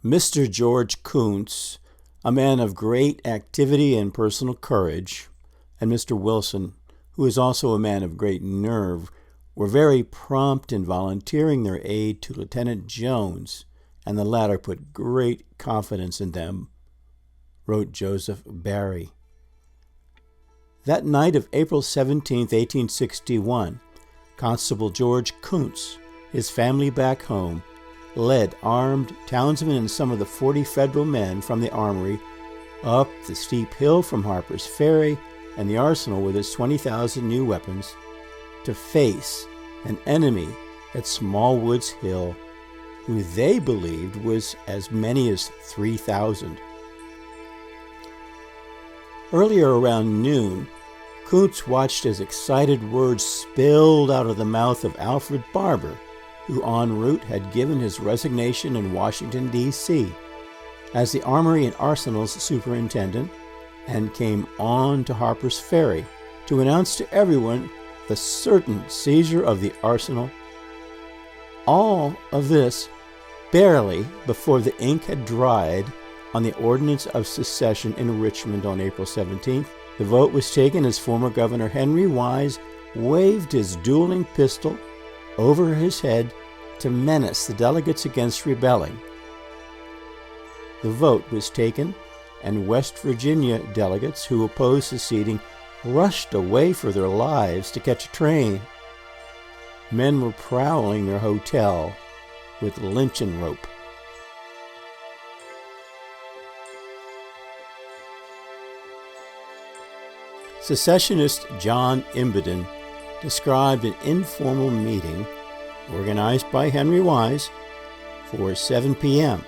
Mr. George Koontz, a man of great activity and personal courage, and Mr. Wilson, who is also a man of great nerve, were very prompt in volunteering their aid to Lieutenant Jones, and the latter put great confidence in them, wrote Joseph Barry. That night of April 17, 1861, Constable George Koontz, his family back home, led armed townsmen and some of the 40 Federal men from the armory up the steep hill from Harper's Ferry and the arsenal with its 20,000 new weapons to face an enemy at Smallwood's Hill, who they believed was as many as 3,000. Earlier around noon, Koontz watched as excited words spilled out of the mouth of Alfred Barber, who en route had given his resignation in Washington, D.C., as the Armory and Arsenal's superintendent, and came on to Harper's Ferry to announce to everyone the certain seizure of the arsenal. All of this barely before the ink had dried on the Ordinance of Secession in Richmond on April 17th. The vote was taken as former Governor Henry Wise waved his dueling pistol over his head to menace the delegates against rebelling. The vote was taken, and West Virginia delegates who opposed seceding rushed away for their lives to catch a train. Men were prowling their hotel with lynching rope. Secessionist John Imboden described an informal meeting organized by Henry Wise for 7 p.m.,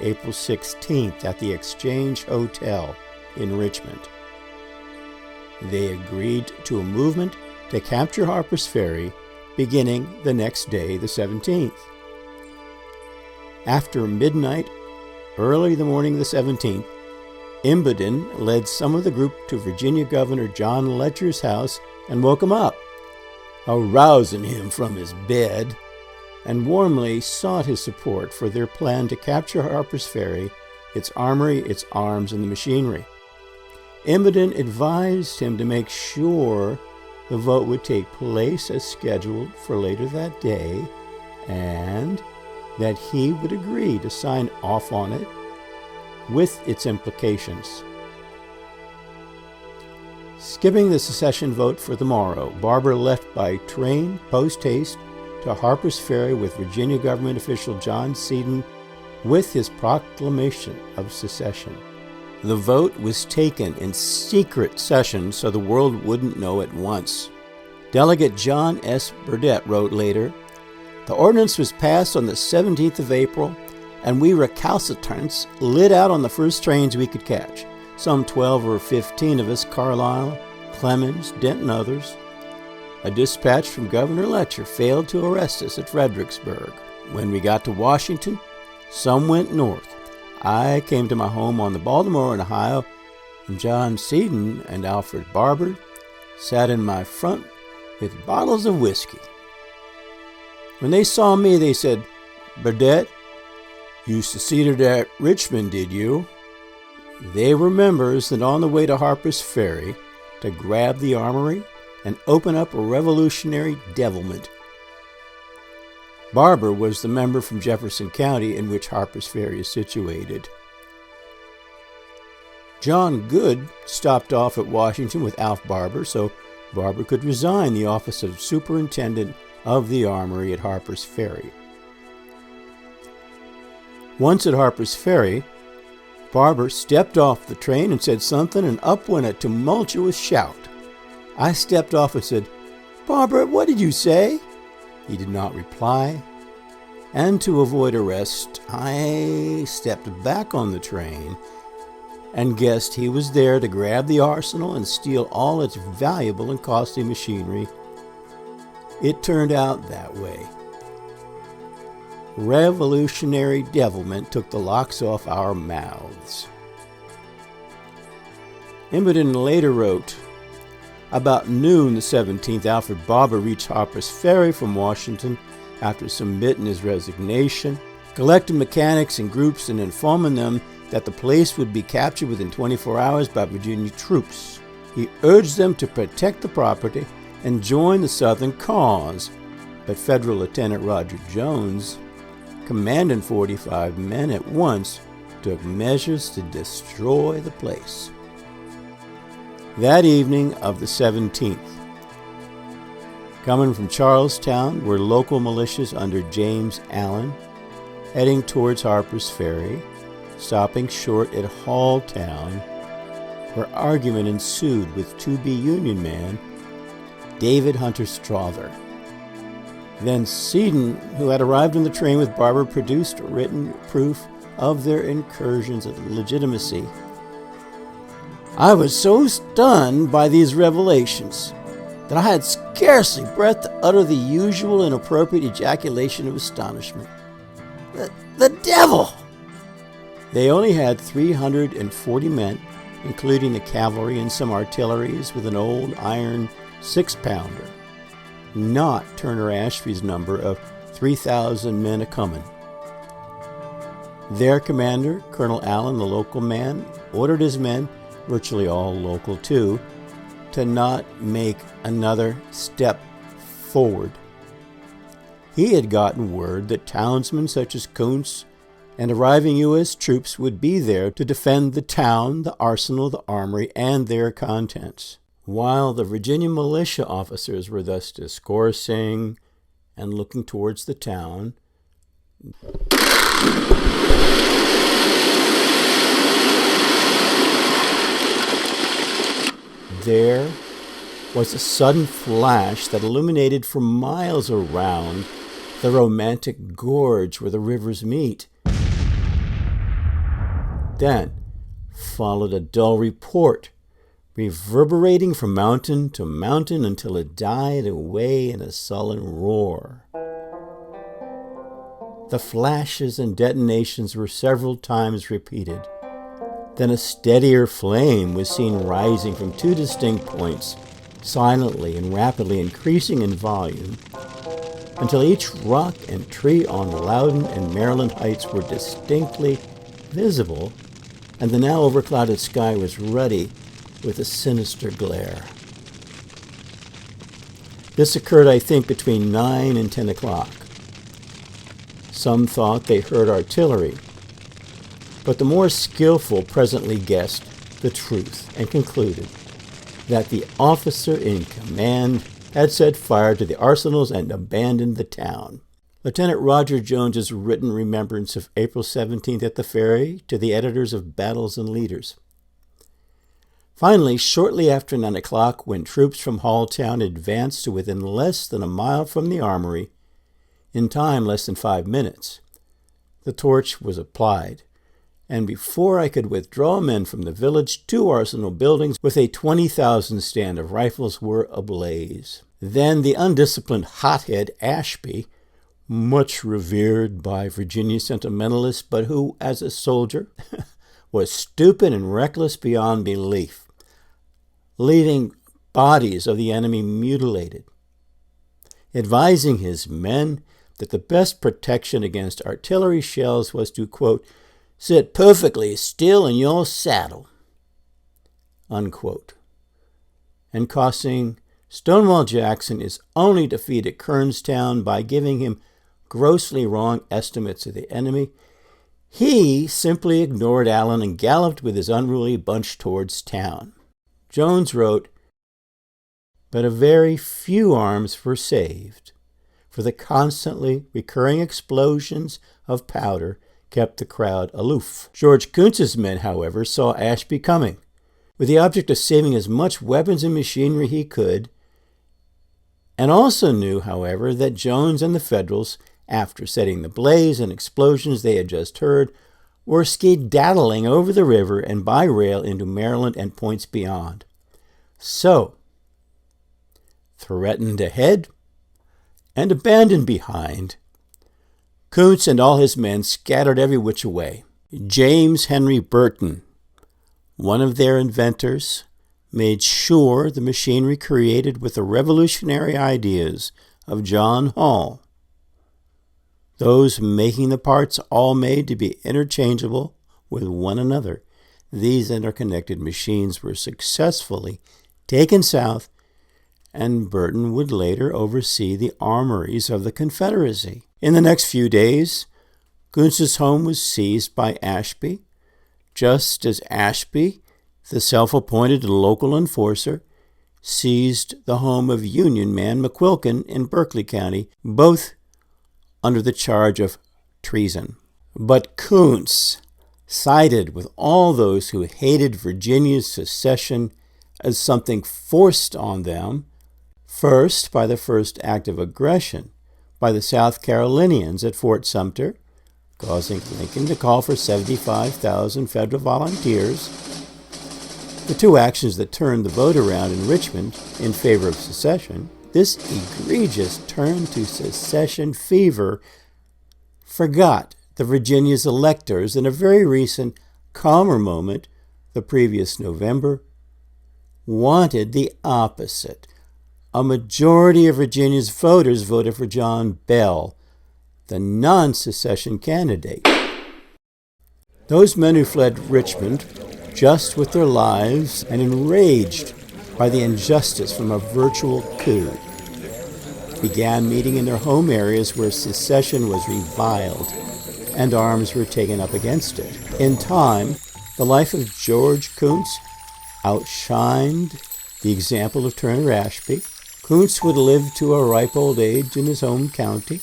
April 16th at the Exchange Hotel in Richmond. They agreed to a movement to capture Harper's Ferry beginning the next day, the 17th. After midnight, early the morning of the 17th, Imboden led some of the group to Virginia Governor John Letcher's house and woke him up, arousing him from his bed, and warmly sought his support for their plan to capture Harper's Ferry, its armory, its arms, and the machinery. Imboden advised him to make sure the vote would take place as scheduled for later that day, and that he would agree to sign off on it with its implications. Skipping the secession vote for the morrow, Barber left by train post-haste to Harper's Ferry with Virginia government official John Seaton with his proclamation of secession. The vote was taken in secret session so the world wouldn't know at once. Delegate John S. Burdett wrote later, "The ordinance was passed on the 17th of April, and we recalcitrants lit out on the first trains we could catch. Some 12 or 15 of us, Carlisle, Clemens, Dent, and others. A dispatch from Governor Letcher failed to arrest us at Fredericksburg. When we got to Washington, some went north. I came to my home on the Baltimore and Ohio, and John Seaton and Alfred Barber sat in my front with bottles of whiskey. When they saw me, they said, 'Burdett, you seceded at Richmond, did you?' They were members that on the way to Harper's Ferry to grab the armory and open up a revolutionary devilment." Barber was the member from Jefferson County in which Harper's Ferry is situated. John Good stopped off at Washington with Alf Barber so Barber could resign the office of superintendent of the armory at Harper's Ferry. Once at Harper's Ferry, Barber stepped off the train and said something, and up went a tumultuous shout. I stepped off and said, "Barber, what did you say?" He did not reply, and to avoid arrest, I stepped back on the train and guessed he was there to grab the arsenal and steal all its valuable and costly machinery. It turned out that way. Revolutionary devilment took the locks off our mouths. Imboden later wrote, "About noon the 17th, Alfred Barber reached Harper's Ferry from Washington after submitting his resignation collecting mechanics in groups and informing them that the place would be captured within 24 hours by Virginia troops. He urged them to protect the property and join the Southern cause, but Federal Lieutenant Roger Jones, commanding 45 men at once, took measures to destroy the place. That evening of the 17th, coming from Charlestown were local militias under James Allen, heading towards Harper's Ferry, stopping short at Halltown, where argument ensued with to-be Union man David Hunter Strother. Then Seddon, who had arrived on the train with Barber, produced written proof of their incursions of legitimacy. I was so stunned by these revelations that I had scarcely breath to utter the usual inappropriate ejaculation of astonishment. The devil! They only had 340 men, including the cavalry and some artilleries with an old iron 6-pounder, not Turner Ashby's number of 3,000 men a-comin'. Their commander, Colonel Allen, the local man, ordered his men, virtually all local too, to not make another step forward. He had gotten word that townsmen such as Koontz and arriving U.S. troops would be there to defend the town, the arsenal, the armory, and their contents. While the Virginia militia officers were thus discoursing and looking towards the town, there was a sudden flash that illuminated for miles around the romantic gorge where the rivers meet. Then followed a dull report, reverberating from mountain to mountain until it died away in a sullen roar. The flashes and detonations were several times repeated. Then a steadier flame was seen rising from two distinct points, silently and rapidly increasing in volume, until each rock and tree on Loudon and Maryland Heights were distinctly visible, and the now overclouded sky was ruddy with a sinister glare. This occurred, I think, between 9 and 10 o'clock. Some thought they heard artillery, but the more skillful presently guessed the truth and concluded that the officer in command had set fire to the arsenals and abandoned the town. Lieutenant Roger Jones's written remembrance of April 17th at the Ferry to the editors of Battles and Leaders. Finally, shortly after 9 o'clock, when troops from Halltown advanced to within less than a mile from the armory, in time less than 5 minutes, the torch was applied, and before I could withdraw men from the village, 2 arsenal buildings with a 20,000 stand of rifles were ablaze. Then the undisciplined hothead Ashby, much revered by Virginia sentimentalists, but who, as a soldier, was stupid and reckless beyond belief, leaving bodies of the enemy mutilated, advising his men that the best protection against artillery shells was to, quote, sit perfectly still in your saddle, unquote, and costing Stonewall Jackson his only defeat at Kernstown by giving him grossly wrong estimates of the enemy, he simply ignored Allen and galloped with his unruly bunch towards town. Jones wrote, but a very few arms were saved, for the constantly recurring explosions of powder kept the crowd aloof. George Koontz's men, however, saw Ashby coming, with the object of saving as much weapons and machinery he could, and also knew, however, that Jones and the Federals, after setting the blaze and explosions they had just heard, were skedaddling over the river and by rail into Maryland and points beyond. So, threatened ahead and abandoned behind, Koontz and all his men scattered every which way. James Henry Burton, one of their inventors, made sure the machinery created with the revolutionary ideas of John Hall those making the parts all made to be interchangeable with one another. These interconnected machines were successfully taken south, and Burton would later oversee the armories of the Confederacy. In the next few days, Koonce's home was seized by Ashby, just as Ashby, the self-appointed local enforcer, seized the home of Union man McQuilkin in Berkeley County, both under the charge of treason. But Koontz sided with all those who hated Virginia's secession as something forced on them, first by the first act of aggression by the South Carolinians at Fort Sumter, causing Lincoln to call for 75,000 federal volunteers, the two actions that turned the vote around in Richmond in favor of secession. This egregious turn to secession fever forgot the Virginia's electors in a very recent, calmer moment the previous November, wanted the opposite. A majority of Virginia's voters voted for John Bell, the non-secession candidate. Those men who fled Richmond just with their lives and enraged by the injustice from a virtual coup began meeting in their home areas where secession was reviled and arms were taken up against it. In time, the life of George Koontz outshined the example of Turner Ashby. Koontz would live to a ripe old age in his home county.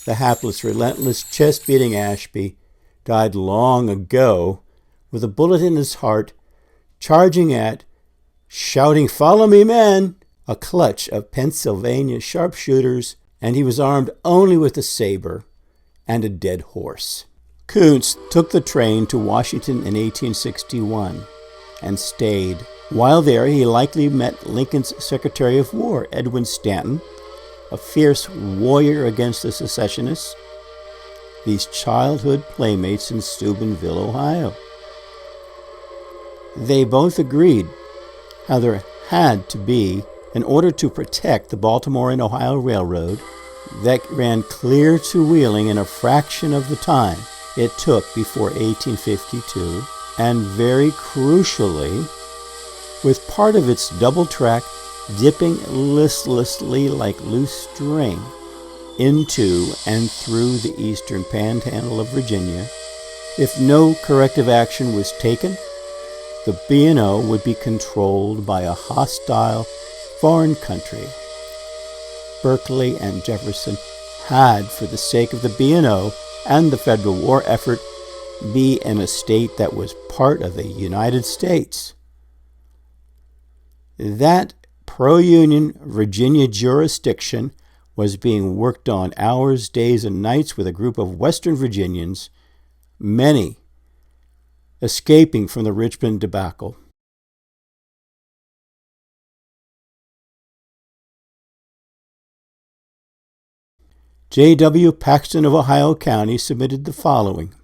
The hapless, relentless, chest-beating Ashby died long ago with a bullet in his heart, charging at, shouting, "Follow me, men!" a clutch of Pennsylvania sharpshooters, and he was armed only with a saber and a dead horse. Koontz took the train to Washington in 1861 and stayed. While there, he likely met Lincoln's Secretary of War, Edwin Stanton, a fierce warrior against the secessionists, these childhood playmates in Steubenville, Ohio. They both agreed how there had to be, in order to protect the Baltimore and Ohio Railroad that ran clear to Wheeling in a fraction of the time it took before 1852, and very crucially, with part of its double track dipping listlessly like loose string into and through the eastern Panhandle of Virginia. If no corrective action was taken, the B&O would be controlled by a hostile foreign country. Berkeley and Jefferson had, for the sake of the B&O and the federal war effort, be in a state that was part of the United States. That pro-Union Virginia jurisdiction was being worked on hours, days, and nights with a group of Western Virginians, many escaping from the Richmond debacle. J.W. Paxton of Ohio County submitted the following: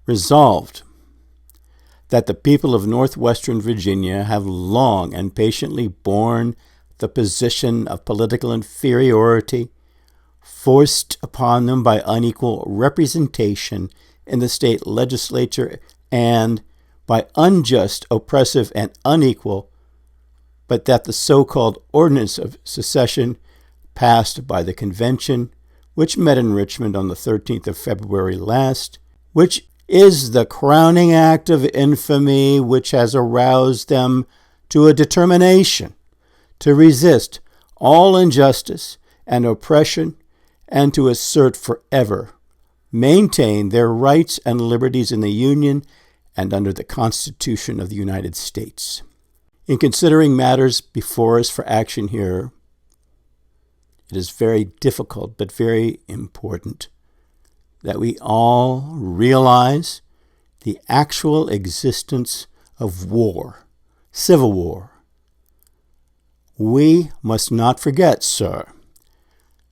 Resolved, that the people of northwestern Virginia have long and patiently borne the position of political inferiority forced upon them by unequal representation in the state legislature and by unjust, oppressive, and unequal, but that the so-called Ordinance of Secession passed by the convention, which met in Richmond on the 13th of February last, which is the crowning act of infamy which has aroused them to a determination to resist all injustice and oppression and to assert forever, maintain their rights and liberties in the Union and under the Constitution of the United States. In considering matters before us for action here, it is very difficult but very important that we all realize the actual existence of war, civil war. We must not forget, sir,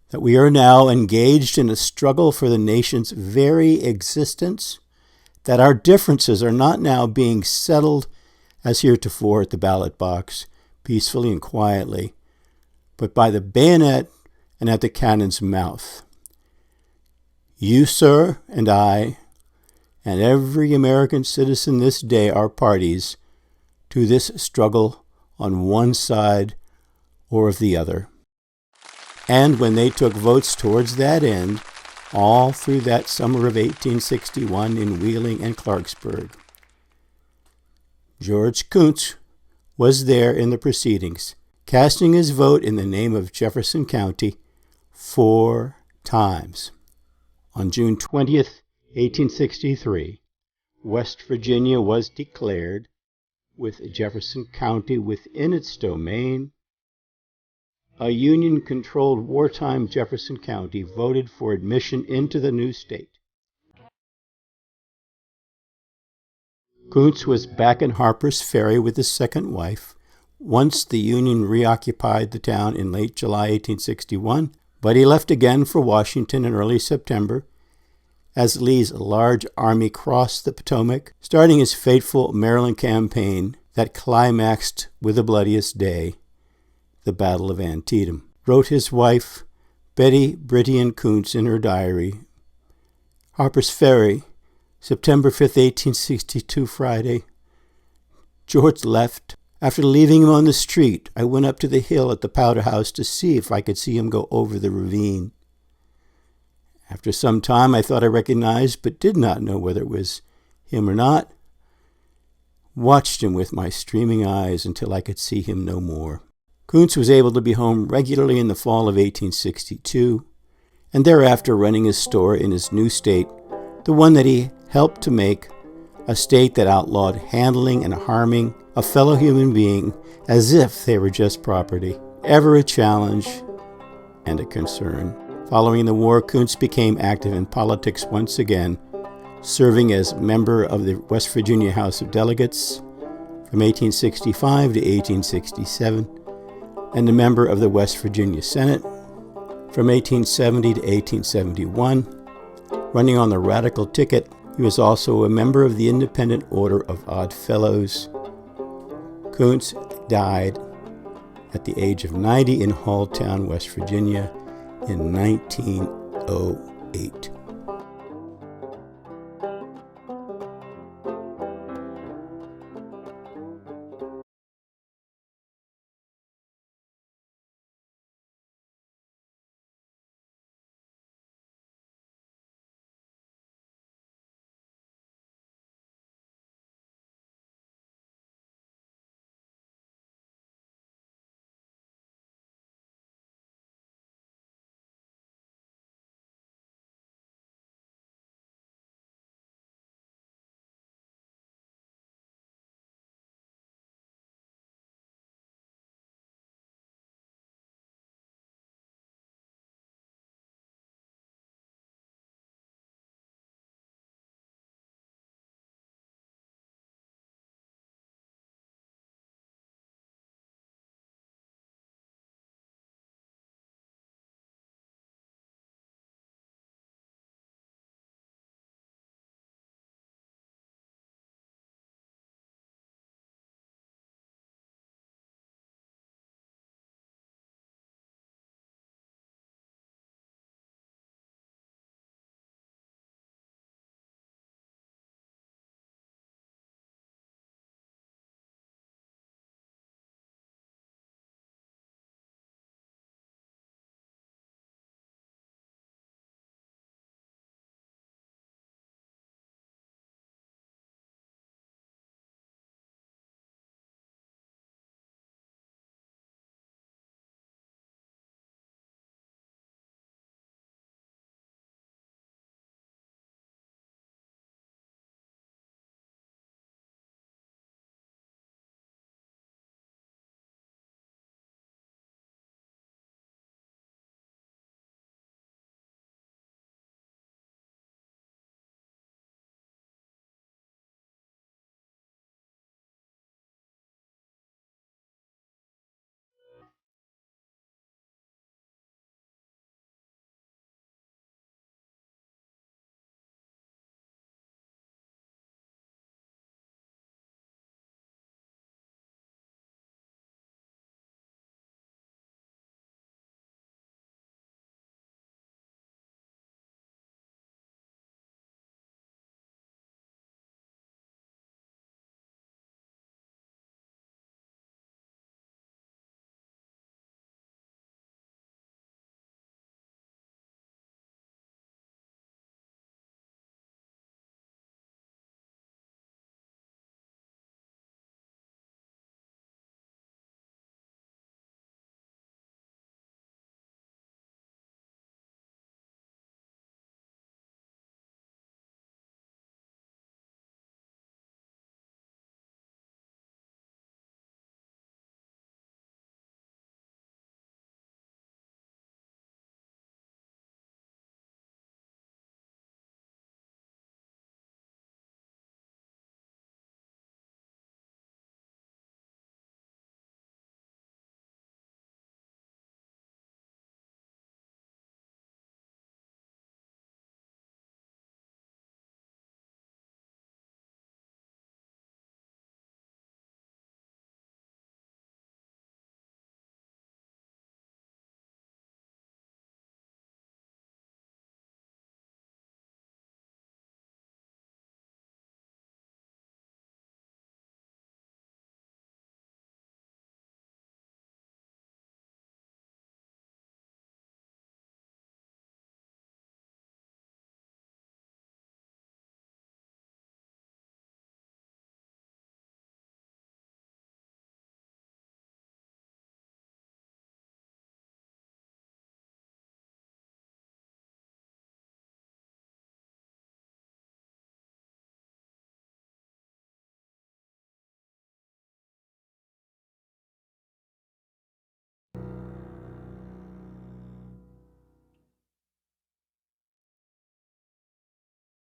that we are now engaged in a struggle for the nation's very existence, that our differences are not now being settled as heretofore at the ballot box, peacefully and quietly, but by the bayonet and at the cannon's mouth. You, sir, and I, and every American citizen this day are parties to this struggle on one side or of the other. And when they took votes towards that end, all through that summer of 1861 in Wheeling and Clarksburg, George Koontz was there in the proceedings, casting his vote in the name of Jefferson County 4 times. On June 20th, 1863, West Virginia was declared, with Jefferson County within its domain. A Union-controlled wartime Jefferson County voted for admission into the new state. Koontz was back in Harper's Ferry with his second wife once the Union reoccupied the town in late July 1861, but he left again for Washington in early September as Lee's large army crossed the Potomac, starting his fateful Maryland campaign that climaxed with the bloodiest day, the Battle of Antietam. Wrote his wife, Betty Brittian Koontz, in her diary, Harper's Ferry, September 5th, 1862, Friday. George left. After leaving him on the street, I went up to the hill at the Powder House to see if I could see him go over the ravine. After some time, I thought I recognized, but did not know whether it was him or not. Watched him with my streaming eyes until I could see him no more. Koontz was able to be home regularly in the fall of 1862, and thereafter running his store in his new state, the one that he helped to make, a state that outlawed handling and harming a fellow human being as if they were just property, ever a challenge and a concern. Following the war, Koontz became active in politics once again, serving as member of the West Virginia House of Delegates from 1865 to 1867, and a member of the West Virginia Senate from 1870 to 1871. Running on the Radical ticket, he was also a member of the Independent Order of Odd Fellows. Koontz died at the age of 90 in Halltown, West Virginia, in 1908.